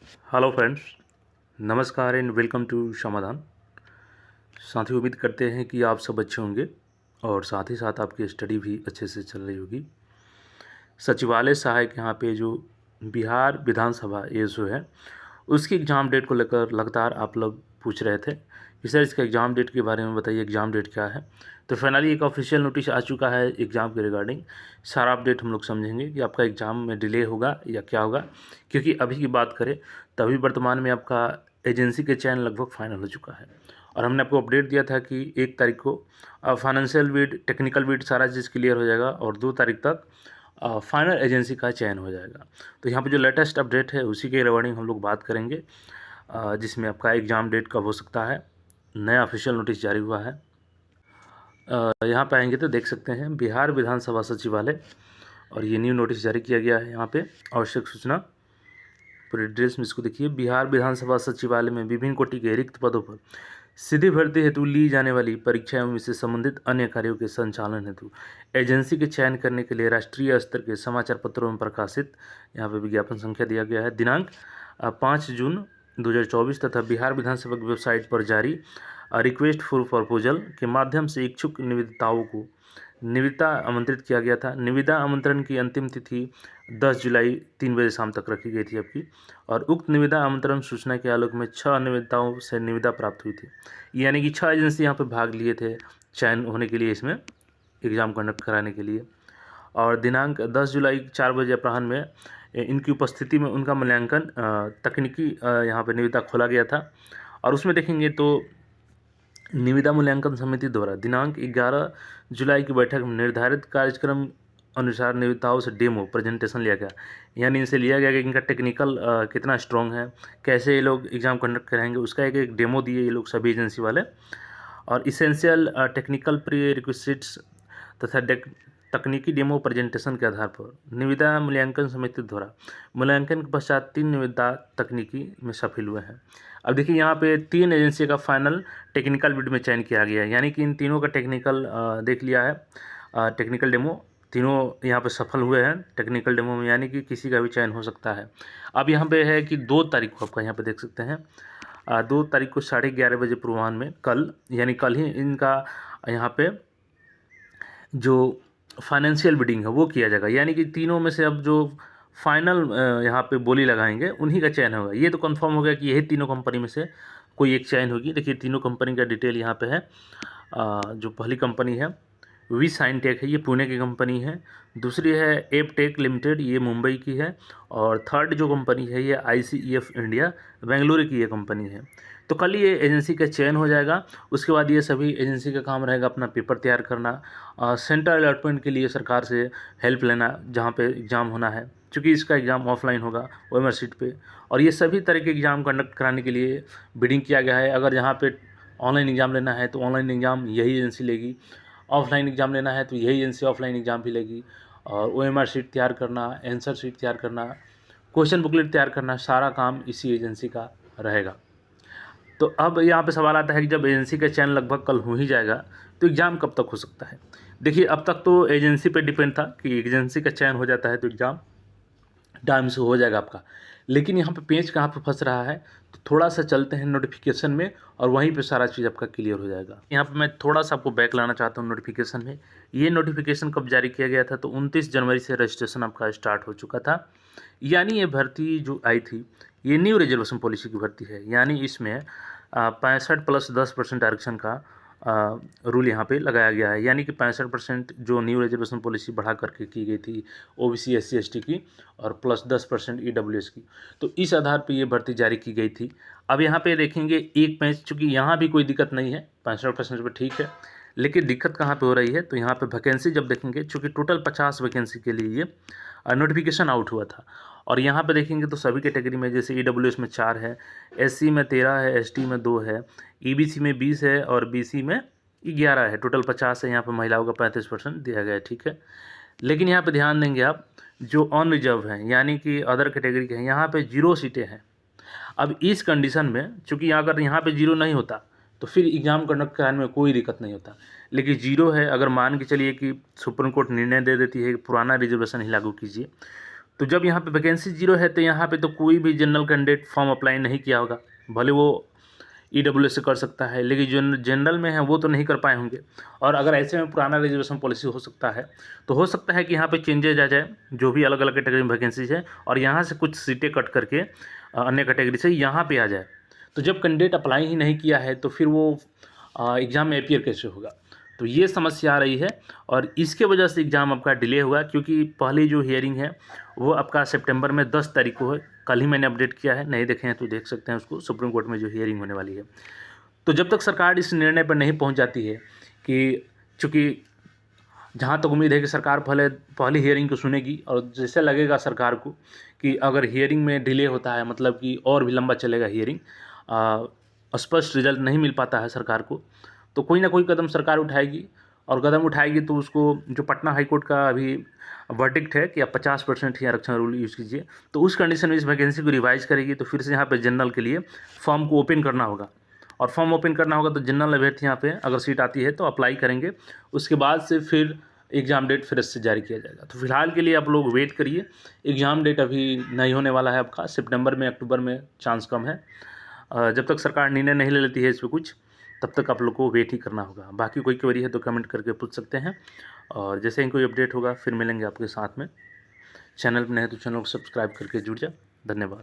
Hello friends, नमस्कार and welcome to समाधान। साथियों, उम्मीद करते हैं कि आप सब अच्छे होंगे और साथ ही साथ आपकी स्टडी भी अच्छे से चल रही होगी। सचिवालय सहायक यहाँ पे जो बिहार विधानसभा ये जो है उसकी एग्ज़ाम डेट को लेकर लगातार आप लोग पूछ रहे थे कि सर इसका एग्ज़ाम डेट के बारे में बताइए, एग्ज़ाम डेट क्या है। तो फाइनली एक ऑफिशियल नोटिस आ चुका है एग्ज़ाम के रिगार्डिंग। सारा अपडेट हम लोग समझेंगे कि आपका एग्ज़ाम में डिले होगा या क्या होगा। क्योंकि अभी की बात करें तो अभी वर्तमान में आपका एजेंसी के चयन लगभग फाइनल हो चुका है और हमने आपको अपडेट दिया था कि 1 तारीख को फाइनेंशियल बिड, टेक्निकल बिड सारा चीज़ क्लियर हो जाएगा और 2 तारीख तक फाइनल एजेंसी का चयन हो जाएगा। तो यहाँ पे जो लेटेस्ट अपडेट है उसी के रिगार्डिंग हम लोग बात करेंगे, जिसमें आपका एग्ज़ाम डेट कब हो सकता है। नया ऑफिशियल नोटिस जारी हुआ है। यहाँ पे आएंगे तो देख सकते हैं बिहार विधानसभा सचिवालय और ये न्यू नोटिस जारी किया गया है। यहाँ पे आवश्यक सूचना पूरे डिटेल्स में इसको देखिए। बिहार विधानसभा सचिवालय में विभिन्न कोटि के रिक्त पदों पर सीधी भर्ती हेतु ली जाने वाली परीक्षा एवं इससे संबंधित अन्य कार्यों के संचालन हेतु एजेंसी के चयन करने के लिए राष्ट्रीय स्तर के समाचार पत्रों में प्रकाशित यहाँ पे विज्ञापन संख्या दिया गया है। दिनांक 5 जून 2024 तथा बिहार विधानसभा की वेबसाइट पर जारी रिक्वेस्ट फॉर प्रपोजल के माध्यम से इच्छुक निविदाताओं को निविदा आमंत्रित किया गया था। निविदा आमंत्रण की अंतिम तिथि 10 जुलाई 3 बजे शाम तक रखी गई थी आपकी, और उक्त निविदा आमंत्रण सूचना के आलोक में 6 निविदाओं से निविदा प्राप्त हुई थी। यानी कि 6 एजेंसी यहाँ पे भाग लिए थे चयन होने के लिए, इसमें एग्ज़ाम कंडक्ट कराने के लिए। और दिनांक 10 जुलाई 4 बजे अपराह्न में इनकी उपस्थिति में उनका मूल्यांकन तकनीकी यहाँ पे निविदा खोला गया था। और उसमें देखेंगे तो निविदा मूल्यांकन समिति द्वारा दिनांक 11 जुलाई की बैठक में निर्धारित कार्यक्रम अनुसार निविदाओं से डेमो प्रेजेंटेशन लिया गया। यानी इनसे लिया गया कि इनका टेक्निकल कितना स्ट्रॉन्ग है, कैसे ये लोग एग्ज़ाम कंडक्ट कराएंगे, उसका एक डेमो दिए ये लोग सभी एजेंसी वाले। और इसेंशियल टेक्निकल प्री रिक्विजिट्स तथा तकनीकी डेमो प्रेजेंटेशन के आधार पर निविदा मूल्यांकन समिति द्वारा मूल्यांकन के पश्चात 3 निविदा तकनीकी में सफल हुए हैं। अब देखिए यहाँ पे 3 एजेंसी का फाइनल टेक्निकल बिड में चयन किया गया है। यानी कि इन तीनों का टेक्निकल देख लिया है, टेक्निकल डेमो तीनों यहाँ पे सफल हुए हैं टेक्निकल डेमो में, यानी कि किसी का भी चयन हो सकता है। अब यहाँ पे है कि 2 तारीख को आपका यहाँ पे देख सकते हैं 2 तारीख को 11:30 बजे पूर्वाह्न में कल, यानी कल ही इनका यहाँ पे जो फाइनेंशियल बिडिंग है वो किया जाएगा। यानी कि तीनों में से अब जो फाइनल यहाँ पे बोली लगाएंगे उन्हीं का चयन होगा। ये तो कंफर्म हो गया कि यही तीनों कंपनी में से कोई एक चयन होगी। देखिए तीनों कंपनी का डिटेल यहाँ पे है। जो पहली कंपनी है वी साइनटेक है, ये पुणे की कंपनी है। दूसरी है एपटेक लिमिटेड, ये मुंबई की है। और थर्ड जो कंपनी है ये ICEF इंडिया बेंगलुरु की ये कंपनी है। तो कल ये एजेंसी का चयन हो जाएगा। उसके बाद ये सभी एजेंसी का काम रहेगा अपना पेपर तैयार करना, सेंट्रल अलॉटमेंट के लिए सरकार से हेल्प लेना जहाँ पे एग्ज़ाम होना है, क्योंकि इसका एग्ज़ाम ऑफलाइन होगा OMR सीट पे। और ये सभी तरह के एग्ज़ाम कंडक्ट कराने के लिए बिडिंग किया गया है। अगर यहाँ पे ऑनलाइन एग्ज़ाम लेना है तो ऑनलाइन एग्ज़ाम यही एजेंसी लेगी, ऑफलाइन एग्ज़ाम लेना है तो यही एजेंसी ऑफलाइन एग्ज़ाम भी लेगी। और OMR शीट तैयार करना, आंसर शीट तैयार करना, क्वेश्चन बुकलेट तैयार करना, सारा काम इसी एजेंसी का रहेगा। तो अब यहाँ पे सवाल आता है कि जब एजेंसी का चयन लगभग कल हो ही जाएगा तो एग्ज़ाम कब तक हो सकता है। देखिए अब तक तो एजेंसी पे डिपेंड था कि एजेंसी का चयन हो जाता है तो एग्ज़ाम टाइम से हो जाएगा आपका। लेकिन यहाँ पे पेंच कहाँ पे फंस रहा है, तो थोड़ा सा चलते हैं नोटिफिकेशन में और वहीं पे सारा चीज़ आपका क्लियर हो जाएगा। यहाँ पे मैं थोड़ा सा आपको बैक लाना चाहता हूँ नोटिफिकेशन में। ये नोटिफिकेशन कब जारी किया गया था, तो 29 जनवरी से रजिस्ट्रेशन आपका स्टार्ट हो चुका था। यानी ये भर्ती जो आई थी ये न्यू रिजर्वेशन पॉलिसी की भर्ती है। यानी इसमें 65 + 10% आरक्षण का रूल यहाँ पे लगाया गया है। यानी कि 65% जो न्यू रिजर्वेशन पॉलिसी बढ़ा करके की गई थी OBC SC ST की, और प्लस 10% EWS की, तो इस आधार पे ये भर्ती जारी की गई थी। अब यहाँ पे देखेंगे एक पेज, चूँकि यहाँ भी कोई दिक्कत नहीं है, 65% पे ठीक है। लेकिन दिक्कत कहाँ पे हो रही है, तो यहाँ पे वैकेंसी जब देखेंगे, चूँकि टोटल 50 वैकेंसी के लिए ये नोटिफिकेशन आउट हुआ था। और यहाँ पे देखेंगे तो सभी कैटेगरी में, जैसे EWS में 4 है, SC में 13 है, ST में 2 है, EBC में 20 है और BC में 11 है। टोटल 50 है। यहाँ पे महिलाओं का 35% दिया गया है, ठीक है। लेकिन यहाँ पे ध्यान देंगे आप, जो ऑन रिजर्व हैं यानी कि अदर कैटेगरी के हैं, यहाँ पे 0 सीटें हैं। अब इस कंडीशन में, चूँकि अगर यहाँ पे 0 नहीं होता तो फिर एग्ज़ाम कंडक्ट कराने में कोई दिक्कत नहीं होता। लेकिन 0 है, अगर मान के चलिए कि सुप्रीम कोर्ट निर्णय दे देती है कि पुराना रिजर्वेशन ही लागू कीजिए, तो जब यहाँ पे वैकेंसी 0 है तो यहाँ पे तो कोई भी जनरल कैंडिडेट फॉर्म अप्लाई नहीं किया होगा, भले वो EWS से कर सकता है, लेकिन जो जनरल में है वो तो नहीं कर पाए होंगे। और अगर ऐसे में पुराना रिजर्वेशन पॉलिसी हो सकता है तो हो सकता है कि यहाँ पे चेंजेज आ जाए, जो भी अलग अलग कैटेगरी में वैकेंसीज है, और यहाँ से कुछ सीटें कट करके अन्य कैटेगरी से यहाँ पे आ जाए। तो जब कैंडिडेट अप्लाई ही नहीं किया है तो फिर वो एग्ज़ाम में अपीयर कैसे होगा? तो ये समस्या आ रही है और इसके वजह से एग्ज़ाम आपका डिले हुआ, क्योंकि पहली जो हियरिंग है वो आपका सितंबर में 10 तारीख को है। कल ही मैंने अपडेट किया है, नहीं देखे हैं तो देख सकते हैं उसको, सुप्रीम कोर्ट में जो हियरिंग होने वाली है। तो जब तक सरकार इस निर्णय पर नहीं पहुंच जाती है कि, चूँकि जहाँ तक उम्मीद है कि सरकार पहली हियरिंग को सुनेगी, और जैसे लगेगा सरकार को कि अगर हियरिंग में डिले होता है, मतलब कि और भी लंबा चलेगा हियरिंग, स्पष्ट रिजल्ट नहीं मिल पाता है सरकार को, तो कोई ना कोई कदम सरकार उठाएगी। और कदम उठाएगी तो उसको, जो पटना हाई कोर्ट का अभी वर्डिक्ट है कि आप 50% ही आरक्षण रूल यूज़ कीजिए, तो उस कंडीशन में इस वैकेंसी को रिवाइज करेगी। तो फिर से यहाँ पे जनरल के लिए फॉर्म को ओपन करना होगा, और फॉर्म ओपन करना होगा तो जनरल अभ्यर्थी यहाँ पे अगर सीट आती है तो अप्लाई करेंगे, उसके बाद से फिर एग्ज़ाम डेट फिर से जारी किया जाएगा। तो फिलहाल के लिए आप लोग वेट करिए, एग्ज़ाम डेट अभी नहीं होने वाला है आपका, सितंबर में, अक्टूबर में चांस कम है। जब तक सरकार निर्णय नहीं ले लेती है इस पर कुछ, तब तक आप लोग को वेट ही करना होगा। बाकी कोई क्वेरी है तो कमेंट करके पूछ सकते हैं, और जैसे ही कोई अपडेट होगा फिर मिलेंगे आपके साथ में। चैनल पर नहीं तो चैनल को सब्सक्राइब करके जुड़ जाए। धन्यवाद।